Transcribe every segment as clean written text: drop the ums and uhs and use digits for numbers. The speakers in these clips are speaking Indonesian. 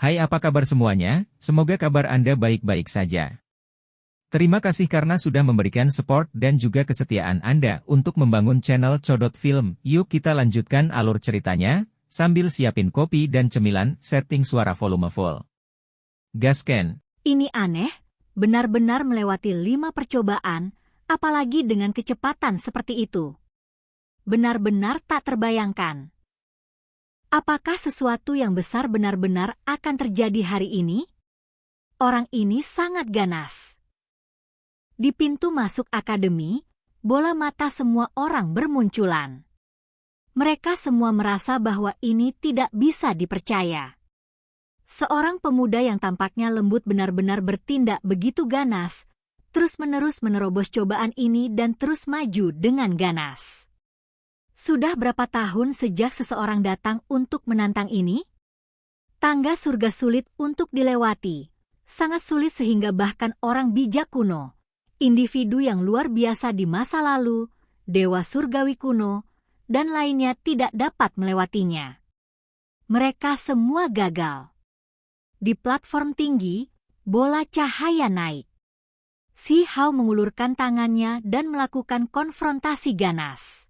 Hai, apa kabar semuanya? Semoga kabar Anda baik-baik saja. Terima kasih karena sudah memberikan support dan juga kesetiaan Anda untuk membangun channel Codot Film. Yuk kita lanjutkan alur ceritanya, sambil siapin kopi dan cemilan, setting suara volume full. Gasken. Ini aneh, benar-benar melewati 5 percobaan, apalagi dengan kecepatan seperti itu. Benar-benar tak terbayangkan. Apakah sesuatu yang besar benar-benar akan terjadi hari ini? Orang ini sangat ganas. Di pintu masuk akademi, bola mata semua orang bermunculan. Mereka semua merasa bahwa ini tidak bisa dipercaya. Seorang pemuda yang tampaknya lembut benar-benar bertindak begitu ganas, terus-menerus menerobos cobaan ini dan terus maju dengan ganas. Sudah berapa tahun sejak seseorang datang untuk menantang ini? Tangga surga sulit untuk dilewati, sangat sulit sehingga bahkan orang bijak kuno, individu yang luar biasa di masa lalu, dewa surgawi kuno, dan lainnya tidak dapat melewatinya. Mereka semua gagal. Di platform tinggi, bola cahaya naik. Si Hao mengulurkan tangannya dan melakukan konfrontasi ganas.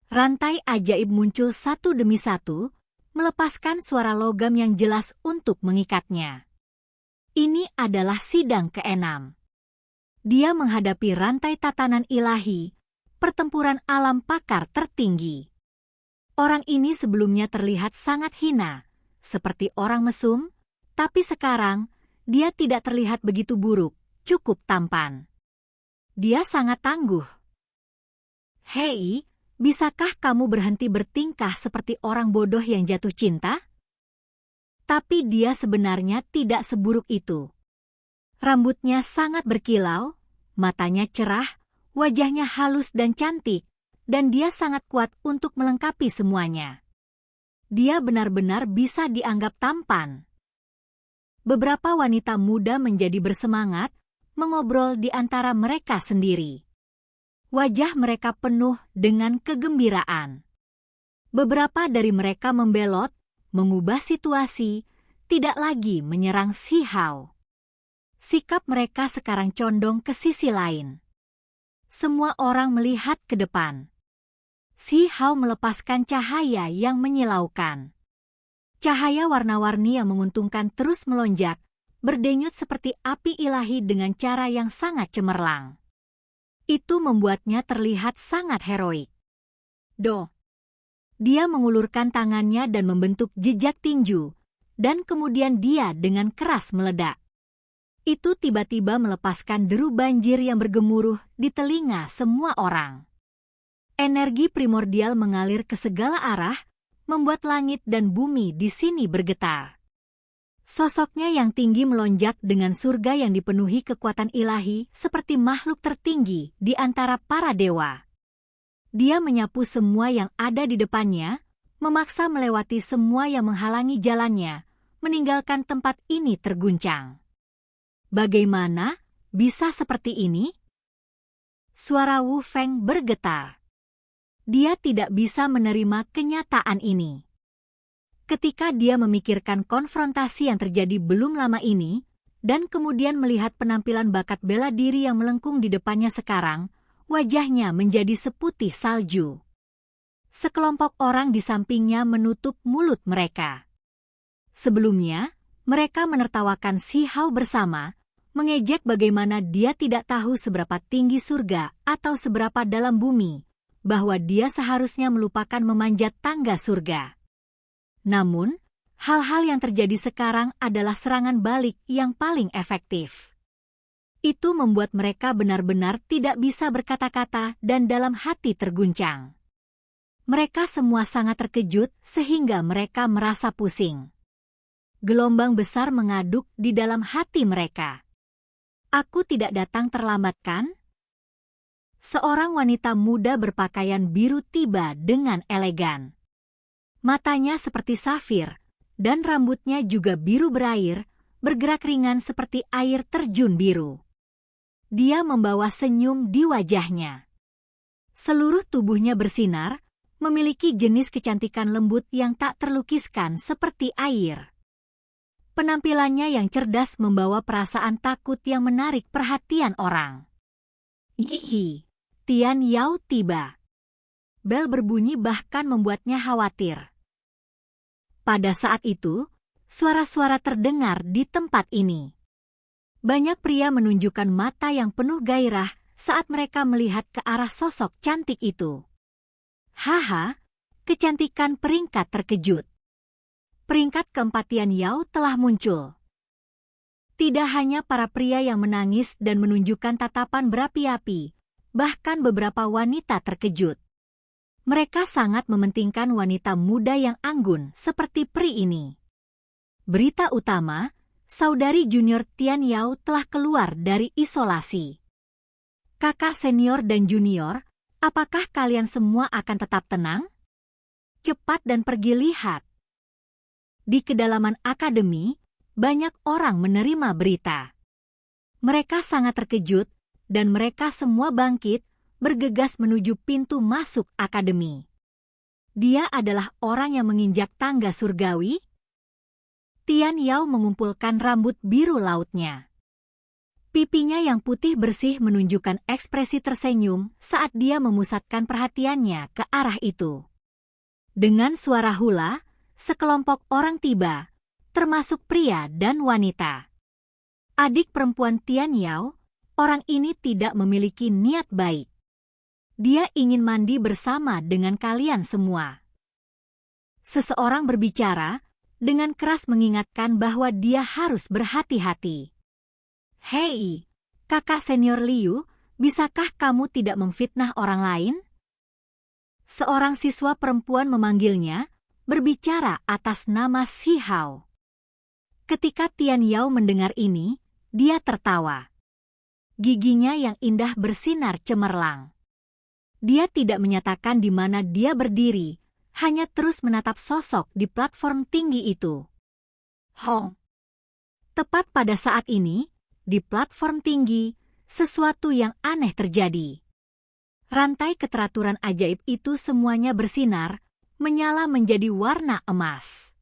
Rantai ajaib muncul satu demi satu, melepaskan suara logam yang jelas untuk mengikatnya. Ini adalah sidang ke-6. Dia menghadapi rantai tatanan ilahi, pertempuran alam pakar tertinggi. Orang ini sebelumnya terlihat sangat hina, seperti orang mesum, tapi sekarang dia tidak terlihat begitu buruk, cukup tampan. Dia sangat tangguh. Hei, bisakah kamu berhenti bertingkah seperti orang bodoh yang jatuh cinta? Tapi dia sebenarnya tidak seburuk itu. Rambutnya sangat berkilau, matanya cerah, wajahnya halus dan cantik, dan dia sangat kuat untuk melengkapi semuanya. Dia benar-benar bisa dianggap tampan. Beberapa wanita muda menjadi bersemangat, mengobrol di antara mereka sendiri. Wajah mereka penuh dengan kegembiraan. Beberapa dari mereka membelot, mengubah situasi, tidak lagi menyerang si Hao. Sikap mereka sekarang condong ke sisi lain. Semua orang melihat ke depan. Si Hao melepaskan cahaya yang menyilaukan. Cahaya warna-warni yang menguntungkan terus melonjak, berdenyut seperti api ilahi dengan cara yang sangat cemerlang. Itu membuatnya terlihat sangat heroik. Dia mengulurkan tangannya dan membentuk jejak tinju, dan kemudian dia dengan keras meledak. Itu tiba-tiba melepaskan deru banjir yang bergemuruh di telinga semua orang. Energi primordial mengalir ke segala arah, membuat langit dan bumi di sini bergetar. Sosoknya yang tinggi melonjak dengan surga yang dipenuhi kekuatan ilahi seperti makhluk tertinggi di antara para dewa. Dia menyapu semua yang ada di depannya, memaksa melewati semua yang menghalangi jalannya, meninggalkan tempat ini terguncang. Bagaimana bisa seperti ini? Suara Wu Feng bergetar. Dia tidak bisa menerima kenyataan ini. Ketika dia memikirkan konfrontasi yang terjadi belum lama ini, dan kemudian melihat penampilan bakat bela diri yang melengkung di depannya sekarang, wajahnya menjadi seputih salju. Sekelompok orang di sampingnya menutup mulut mereka. Sebelumnya, mereka menertawakan si Hao bersama, mengejek bagaimana dia tidak tahu seberapa tinggi surga atau seberapa dalam bumi, bahwa dia seharusnya melupakan memanjat tangga surga. Namun, hal-hal yang terjadi sekarang adalah serangan balik yang paling efektif. Itu membuat mereka benar-benar tidak bisa berkata-kata dan dalam hati terguncang. Mereka semua sangat terkejut sehingga mereka merasa pusing. Gelombang besar mengaduk di dalam hati mereka. Aku tidak datang terlambat kan? Seorang wanita muda berpakaian biru tiba dengan elegan. Matanya seperti safir, dan rambutnya juga biru berair, bergerak ringan seperti air terjun biru. Dia membawa senyum di wajahnya. Seluruh tubuhnya bersinar, memiliki jenis kecantikan lembut yang tak terlukiskan seperti air. Penampilannya yang cerdas membawa perasaan takut yang menarik perhatian orang. Hihi, Tian Yao tiba. Bel berbunyi bahkan membuatnya khawatir. Pada saat itu, suara-suara terdengar di tempat ini. Banyak pria menunjukkan mata yang penuh gairah saat mereka melihat ke arah sosok cantik itu. Haha, kecantikan peringkat terkejut. Peringkat keempat Tian Yao telah muncul. Tidak hanya para pria yang menangis dan menunjukkan tatapan berapi-api, bahkan beberapa wanita terkejut. Mereka sangat mementingkan wanita muda yang anggun seperti Pri ini. Berita utama, saudari junior Tian Yao telah keluar dari isolasi. Kakak senior dan junior, apakah kalian semua akan tetap tenang? Cepat dan pergi lihat. Di kedalaman akademi, banyak orang menerima berita. Mereka sangat terkejut, dan mereka semua bangkit, bergegas menuju pintu masuk akademi. Dia adalah orang yang menginjak tangga surgawi. Tian Yao mengumpulkan rambut biru lautnya. Pipinya yang putih bersih menunjukkan ekspresi tersenyum saat dia memusatkan perhatiannya ke arah itu. Dengan suara hula, sekelompok orang tiba, termasuk pria dan wanita. Adik perempuan Tian Yao, orang ini tidak memiliki niat baik. Dia ingin mandi bersama dengan kalian semua. Seseorang berbicara, dengan keras mengingatkan bahwa dia harus berhati-hati. Hei, kakak senior Liu, bisakah kamu tidak memfitnah orang lain? Seorang siswa perempuan memanggilnya, berbicara atas nama Si Hao. Ketika Tian Yao mendengar ini, dia tertawa. Giginya yang indah bersinar cemerlang. Dia tidak menyatakan di mana dia berdiri, hanya terus menatap sosok di platform tinggi itu. Hong. Tepat pada saat ini, di platform tinggi, sesuatu yang aneh terjadi. Rantai keteraturan ajaib itu semuanya bersinar, menyala menjadi warna emas.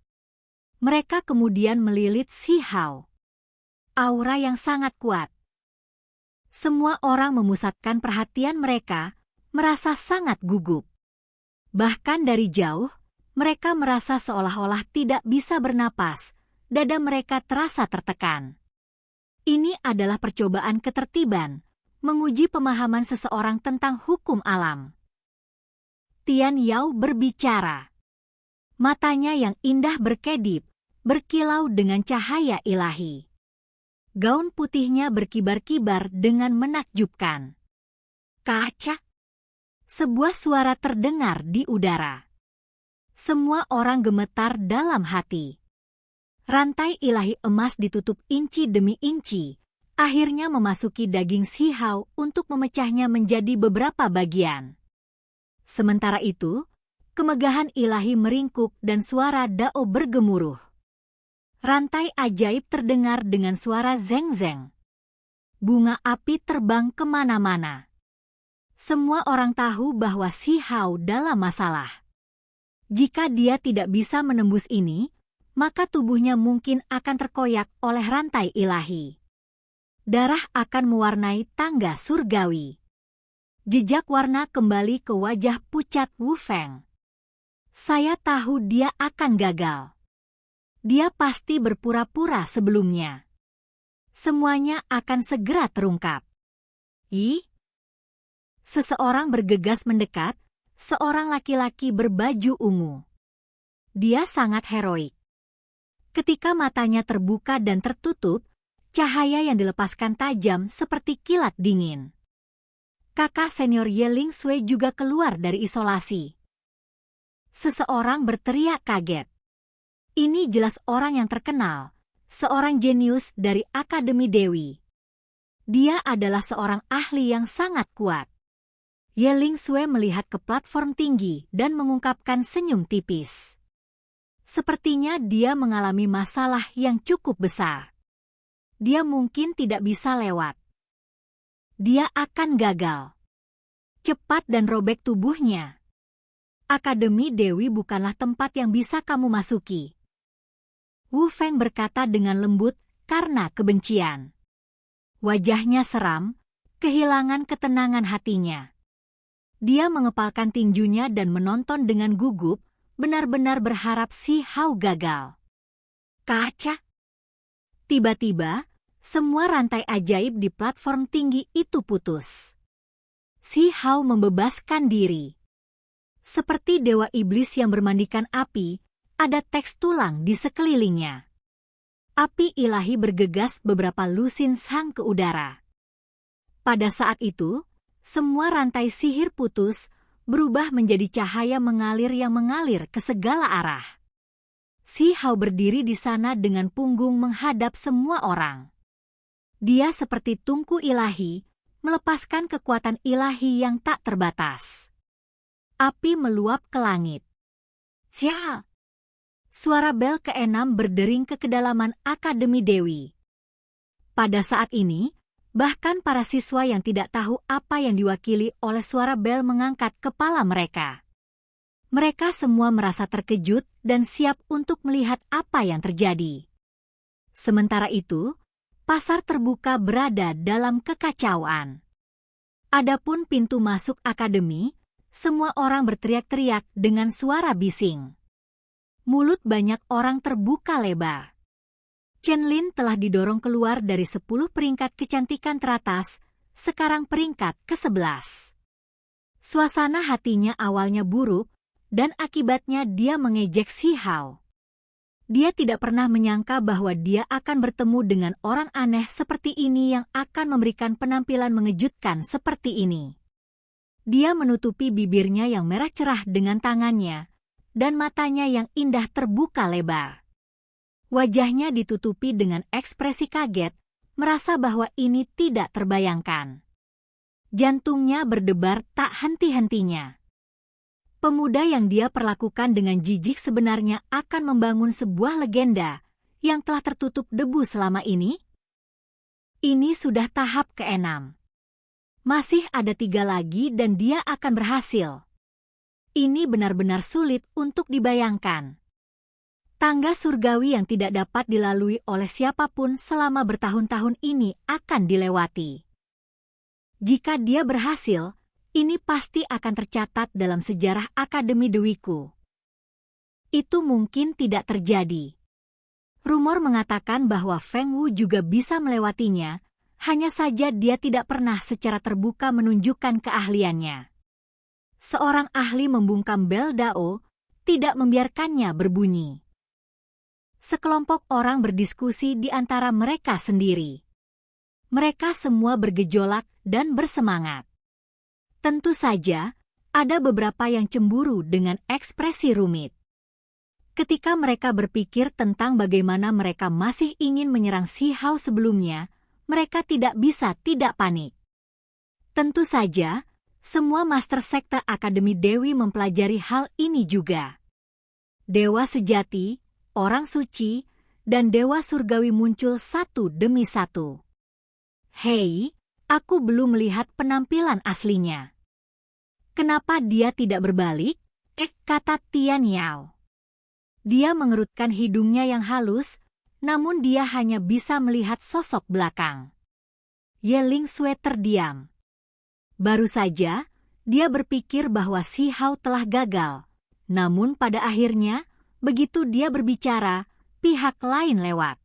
Mereka kemudian melilit Si Hao. Aura yang sangat kuat. Semua orang memusatkan perhatian mereka, merasa sangat gugup. Bahkan dari jauh, mereka merasa seolah-olah tidak bisa bernapas, dada mereka terasa tertekan. Ini adalah percobaan ketertiban, menguji pemahaman seseorang tentang hukum alam. Tian Yao berbicara. Matanya yang indah berkedip, berkilau dengan cahaya ilahi. Gaun putihnya berkibar-kibar dengan menakjubkan. Kaca. Sebuah suara terdengar di udara. Semua orang gemetar dalam hati. Rantai ilahi emas ditutup inci demi inci, akhirnya memasuki daging Si Hao untuk memecahnya menjadi beberapa bagian. Sementara itu, kemegahan ilahi meringkuk dan suara Dao bergemuruh. Rantai ajaib terdengar dengan suara zeng-zeng. Bunga api terbang kemana-mana. Semua orang tahu bahwa Si Hao dalam masalah. Jika dia tidak bisa menembus ini, maka tubuhnya mungkin akan terkoyak oleh rantai ilahi. Darah akan mewarnai tangga surgawi. Jejak warna kembali ke wajah pucat Wu Feng. Saya tahu dia akan gagal. Dia pasti berpura-pura sebelumnya. Semuanya akan segera terungkap. Seseorang bergegas mendekat, seorang laki-laki berbaju ungu. Dia sangat heroik. Ketika matanya terbuka dan tertutup, cahaya yang dilepaskan tajam seperti kilat dingin. Kakak senior Ye Ling Sui juga keluar dari isolasi. Seseorang berteriak kaget. Ini jelas orang yang terkenal, seorang jenius dari Akademi Dewi. Dia adalah seorang ahli yang sangat kuat. Ye Ling Sui melihat ke platform tinggi dan mengungkapkan senyum tipis. Sepertinya dia mengalami masalah yang cukup besar. Dia mungkin tidak bisa lewat. Dia akan gagal. Cepat dan robek tubuhnya. Akademi Dewi bukanlah tempat yang bisa kamu masuki. Wu Feng berkata dengan lembut karena kebencian. Wajahnya seram, kehilangan ketenangan hatinya. Dia mengepalkan tinjunya dan menonton dengan gugup, benar-benar berharap Si Hao gagal. Kaca! Tiba-tiba, semua rantai ajaib di platform tinggi itu putus. Si Hao membebaskan diri. Seperti dewa iblis yang bermandikan api, ada teks tulang di sekelilingnya. Api ilahi bergegas beberapa lusin sang ke udara. Pada saat itu, semua rantai sihir putus, berubah menjadi cahaya mengalir yang mengalir ke segala arah. Si Hao berdiri di sana dengan punggung menghadap semua orang. Dia seperti tungku ilahi, melepaskan kekuatan ilahi yang tak terbatas. Api meluap ke langit. Cia! Suara bel ke-6 berdering ke kedalaman Akademi Dewi. Pada saat ini, bahkan para siswa yang tidak tahu apa yang diwakili oleh suara bel mengangkat kepala mereka. Mereka semua merasa terkejut dan siap untuk melihat apa yang terjadi. Sementara itu, pasar terbuka berada dalam kekacauan. Adapun pintu masuk akademi, semua orang berteriak-teriak dengan suara bising. Mulut banyak orang terbuka lebar. Chen Lin telah didorong keluar dari 10 peringkat kecantikan teratas, sekarang peringkat ke-11. Suasana hatinya awalnya buruk, dan akibatnya dia mengejek Si Hao. Dia tidak pernah menyangka bahwa dia akan bertemu dengan orang aneh seperti ini yang akan memberikan penampilan mengejutkan seperti ini. Dia menutupi bibirnya yang merah cerah dengan tangannya, dan matanya yang indah terbuka lebar. Wajahnya ditutupi dengan ekspresi kaget, merasa bahwa ini tidak terbayangkan. Jantungnya berdebar tak henti-hentinya. Pemuda yang dia perlakukan dengan jijik sebenarnya akan membangun sebuah legenda yang telah tertutup debu selama ini? Ini sudah tahap ke-6. Masih ada 3 lagi dan dia akan berhasil. Ini benar-benar sulit untuk dibayangkan. Tangga surgawi yang tidak dapat dilalui oleh siapapun selama bertahun-tahun ini akan dilewati. Jika dia berhasil, ini pasti akan tercatat dalam sejarah Akademi Dewiku. Itu mungkin tidak terjadi. Rumor mengatakan bahwa Feng Wu juga bisa melewatinya, hanya saja dia tidak pernah secara terbuka menunjukkan keahliannya. Seorang ahli membungkam bel Dao, tidak membiarkannya berbunyi. Sekelompok orang berdiskusi di antara mereka sendiri. Mereka semua bergejolak dan bersemangat. Tentu saja, ada beberapa yang cemburu dengan ekspresi rumit. Ketika mereka berpikir tentang bagaimana mereka masih ingin menyerang Si Hao sebelumnya, mereka tidak bisa tidak panik. Tentu saja, semua master sekte Akademi Dewi mempelajari hal ini juga. Dewa sejati, orang suci, dan dewa surgawi muncul satu demi satu. Hei, aku belum melihat penampilan aslinya. Kenapa dia tidak berbalik? Kata Tian Yao. Dia mengerutkan hidungnya yang halus, namun dia hanya bisa melihat sosok belakang. Ye Ling Xue terdiam. Baru saja, dia berpikir bahwa Si Hao telah gagal. Namun pada akhirnya, begitu dia berbicara, pihak lain lewat.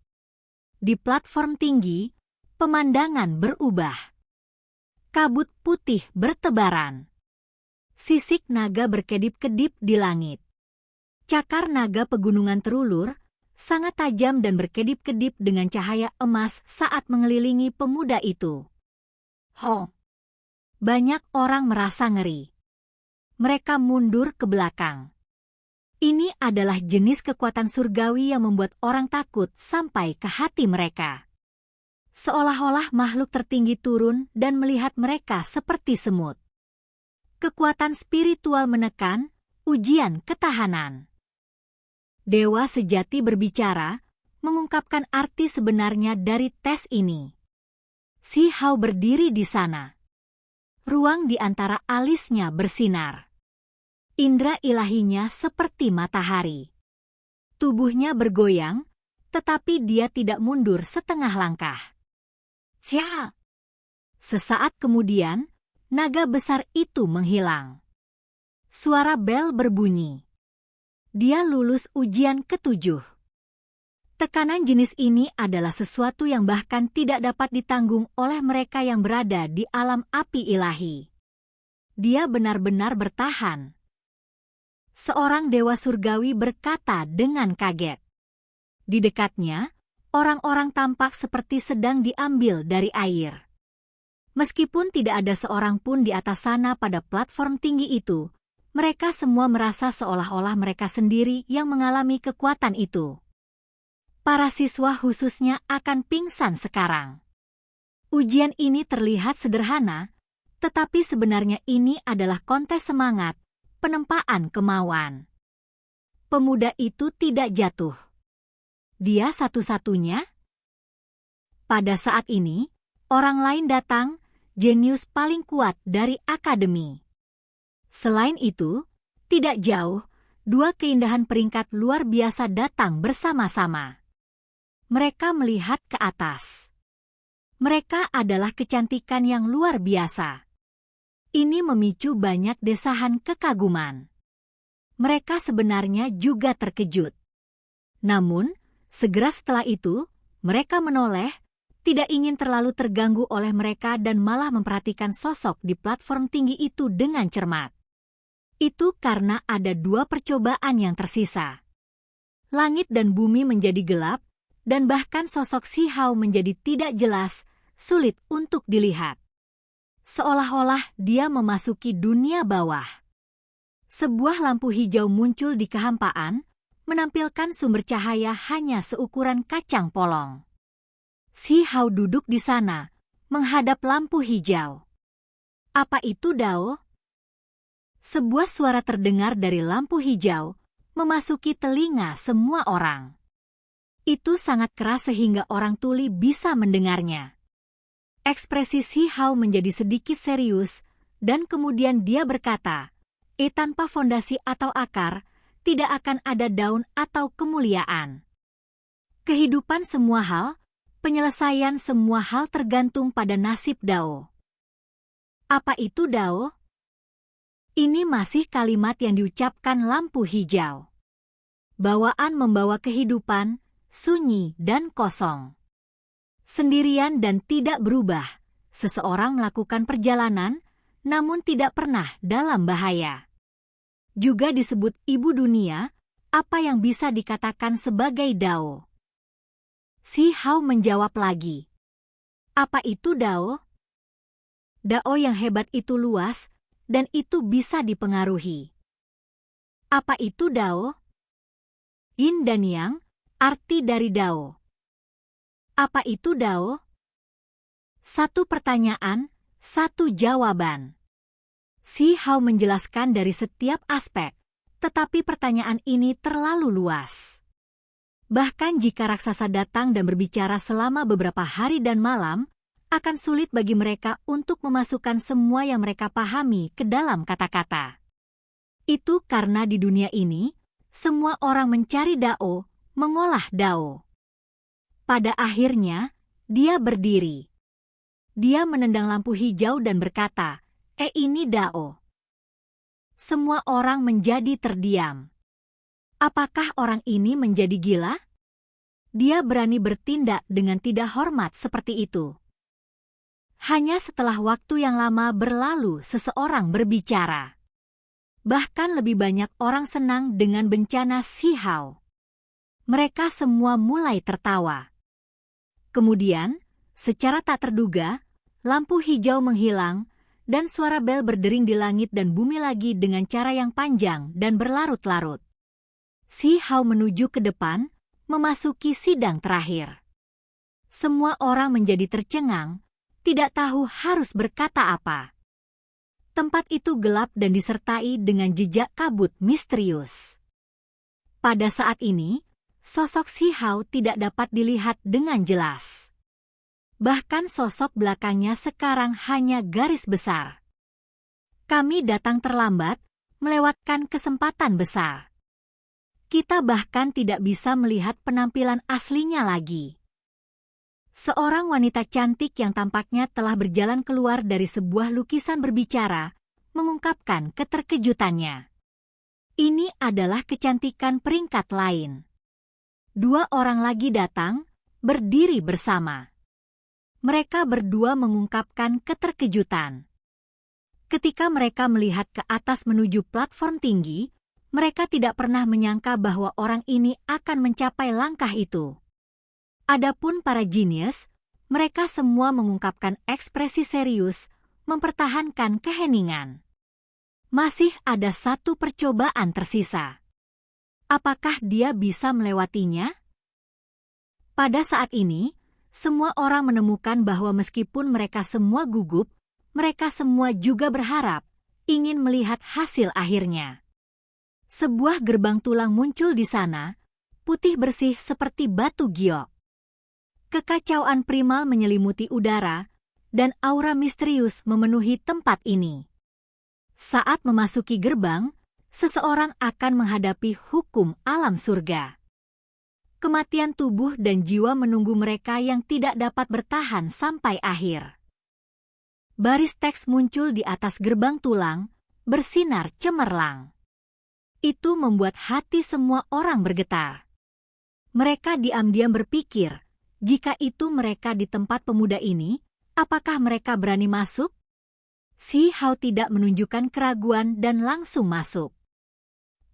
Di platform tinggi, pemandangan berubah. Kabut putih bertebaran. Sisik naga berkedip-kedip di langit. Cakar naga pegunungan terulur, sangat tajam dan berkedip-kedip dengan cahaya emas saat mengelilingi pemuda itu. Ho! Banyak orang merasa ngeri. Mereka mundur ke belakang. Ini adalah jenis kekuatan surgawi yang membuat orang takut sampai ke hati mereka. Seolah-olah makhluk tertinggi turun dan melihat mereka seperti semut. Kekuatan spiritual menekan, ujian ketahanan. Dewa sejati berbicara, mengungkapkan arti sebenarnya dari tes ini. Si Hao berdiri di sana. Ruang di antara alisnya bersinar. Indra ilahinya seperti matahari. Tubuhnya bergoyang, tetapi dia tidak mundur setengah langkah. Cia! Sesaat kemudian, naga besar itu menghilang. Suara bel berbunyi. Dia lulus ujian ke-7. Tekanan jenis ini adalah sesuatu yang bahkan tidak dapat ditanggung oleh mereka yang berada di alam api ilahi. Dia benar-benar bertahan. Seorang dewa surgawi berkata dengan kaget. Di dekatnya, orang-orang tampak seperti sedang diambil dari air. Meskipun tidak ada seorang pun di atas sana pada platform tinggi itu, mereka semua merasa seolah-olah mereka sendiri yang mengalami kekuatan itu. Para siswa khususnya akan pingsan sekarang. Ujian ini terlihat sederhana, tetapi sebenarnya ini adalah kontes semangat, penempaan kemauan. Pemuda itu tidak jatuh. Dia satu-satunya. Pada saat ini, orang lain datang, jenius paling kuat dari akademi. Selain itu, tidak jauh, dua keindahan peringkat luar biasa datang bersama-sama. Mereka melihat ke atas. Mereka adalah kecantikan yang luar biasa. Ini memicu banyak desahan kekaguman. Mereka sebenarnya juga terkejut. Namun, segera setelah itu, mereka menoleh, tidak ingin terlalu terganggu oleh mereka dan malah memperhatikan sosok di platform tinggi itu dengan cermat. Itu karena ada dua percobaan yang tersisa. Langit dan bumi menjadi gelap, dan bahkan sosok Si Hao menjadi tidak jelas, sulit untuk dilihat. Seolah-olah dia memasuki dunia bawah. Sebuah lampu hijau muncul di kehampaan, menampilkan sumber cahaya hanya seukuran kacang polong. Si Hao duduk di sana, menghadap lampu hijau. Apa itu Dao? Sebuah suara terdengar dari lampu hijau, memasuki telinga semua orang. Itu sangat keras sehingga orang tuli bisa mendengarnya. Ekspresi Si Hao menjadi sedikit serius, dan kemudian dia berkata, tanpa fondasi atau akar, tidak akan ada daun atau kemuliaan. Kehidupan semua hal, penyelesaian semua hal tergantung pada nasib Dao. Apa itu Dao? Ini masih kalimat yang diucapkan lampu hijau. Bawaan membawa kehidupan, sunyi dan kosong. Sendirian dan tidak berubah, seseorang melakukan perjalanan, namun tidak pernah dalam bahaya. Juga disebut ibu dunia, apa yang bisa dikatakan sebagai Dao. Si Hao menjawab lagi. Apa itu Dao? Dao yang hebat itu luas, dan itu bisa dipengaruhi. Apa itu Dao? Yin dan Yang, arti dari Dao. Apa itu Dao? Satu pertanyaan, satu jawaban. Si Hao menjelaskan dari setiap aspek, tetapi pertanyaan ini terlalu luas. Bahkan jika raksasa datang dan berbicara selama beberapa hari dan malam, akan sulit bagi mereka untuk memasukkan semua yang mereka pahami ke dalam kata-kata. Itu karena di dunia ini, semua orang mencari Dao, mengolah Dao. Pada akhirnya, dia berdiri. Dia menendang lampu hijau dan berkata, ini Dao. Semua orang menjadi terdiam. Apakah orang ini menjadi gila? Dia berani bertindak dengan tidak hormat seperti itu. Hanya setelah waktu yang lama berlalu seseorang berbicara. Bahkan lebih banyak orang senang dengan bencana Si Hao. Mereka semua mulai tertawa. Kemudian, secara tak terduga, lampu hijau menghilang, dan suara bel berdering di langit dan bumi lagi dengan cara yang panjang dan berlarut-larut. Si Hao menuju ke depan, memasuki sidang terakhir. Semua orang menjadi tercengang, tidak tahu harus berkata apa. Tempat itu gelap dan disertai dengan jejak kabut misterius. Pada saat ini, sosok Si Hao tidak dapat dilihat dengan jelas. Bahkan sosok belakangnya sekarang hanya garis besar. Kami datang terlambat, melewatkan kesempatan besar. Kita bahkan tidak bisa melihat penampilan aslinya lagi. Seorang wanita cantik yang tampaknya telah berjalan keluar dari sebuah lukisan berbicara, mengungkapkan keterkejutannya. Ini adalah kecantikan peringkat lain. 2 orang lagi datang, berdiri bersama. Mereka berdua mengungkapkan keterkejutan. Ketika mereka melihat ke atas menuju platform tinggi, mereka tidak pernah menyangka bahwa orang ini akan mencapai langkah itu. Adapun para jenius, mereka semua mengungkapkan ekspresi serius, mempertahankan keheningan. Masih ada 1 percobaan tersisa. Apakah dia bisa melewatinya? Pada saat ini, semua orang menemukan bahwa meskipun mereka semua gugup, mereka semua juga berharap, ingin melihat hasil akhirnya. Sebuah gerbang tulang muncul di sana, putih bersih seperti batu giok. Kekacauan primal menyelimuti udara, dan aura misterius memenuhi tempat ini. Saat memasuki gerbang, seseorang akan menghadapi hukum alam surga. Kematian tubuh dan jiwa menunggu mereka yang tidak dapat bertahan sampai akhir. Baris teks muncul di atas gerbang tulang, bersinar cemerlang. Itu membuat hati semua orang bergetar. Mereka diam-diam berpikir, jika itu mereka di tempat pemuda ini, apakah mereka berani masuk? Si Hao tidak menunjukkan keraguan dan langsung masuk.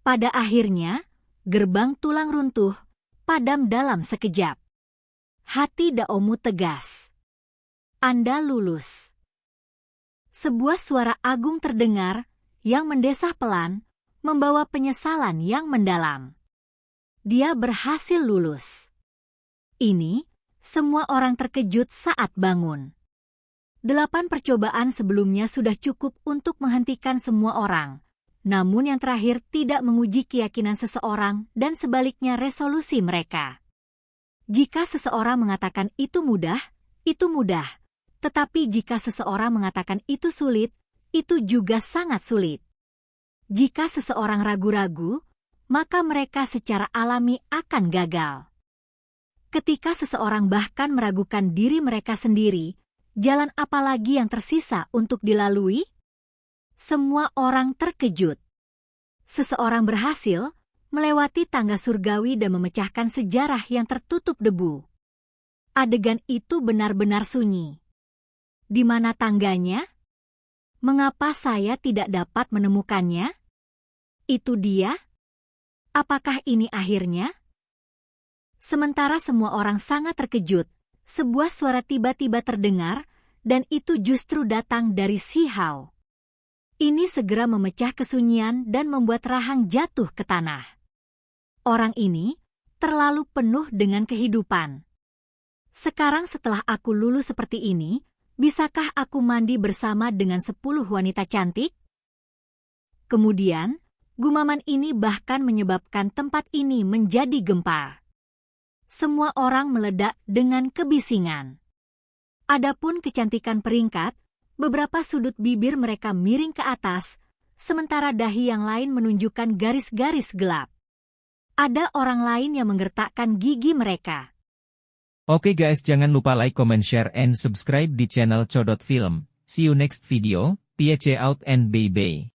Pada akhirnya, gerbang tulang runtuh, padam dalam sekejap. Hati Daomu tegas. Anda lulus. Sebuah suara agung terdengar, yang mendesah pelan, membawa penyesalan yang mendalam. Dia berhasil lulus. Ini, semua orang terkejut saat bangun. 8 percobaan sebelumnya sudah cukup untuk menghentikan semua orang. Namun yang terakhir tidak menguji keyakinan seseorang dan sebaliknya resolusi mereka. Jika seseorang mengatakan itu mudah, itu mudah. Tetapi jika seseorang mengatakan itu sulit, itu juga sangat sulit. Jika seseorang ragu-ragu, maka mereka secara alami akan gagal. Ketika seseorang bahkan meragukan diri mereka sendiri, jalan apa lagi yang tersisa untuk dilalui? Semua orang terkejut. Seseorang berhasil melewati tangga surgawi dan memecahkan sejarah yang tertutup debu. Adegan itu benar-benar sunyi. Di mana tangganya? Mengapa saya tidak dapat menemukannya? Itu dia? Apakah ini akhirnya? Sementara semua orang sangat terkejut, sebuah suara tiba-tiba terdengar, dan itu justru datang dari Si Hao. Ini segera memecah kesunyian dan membuat rahang jatuh ke tanah. Orang ini terlalu penuh dengan kehidupan. Sekarang setelah aku lulus seperti ini, bisakah aku mandi bersama dengan 10 wanita cantik? Kemudian, gumaman ini bahkan menyebabkan tempat ini menjadi gempar. Semua orang meledak dengan kebisingan. Adapun kecantikan peringkat, beberapa sudut bibir mereka miring ke atas, sementara dahi yang lain menunjukkan garis-garis gelap. Ada orang lain yang menggertakkan gigi mereka. Oke guys, jangan lupa like, comment, share, and subscribe di channel Codot Film. See you next video, peace out and bye-bye.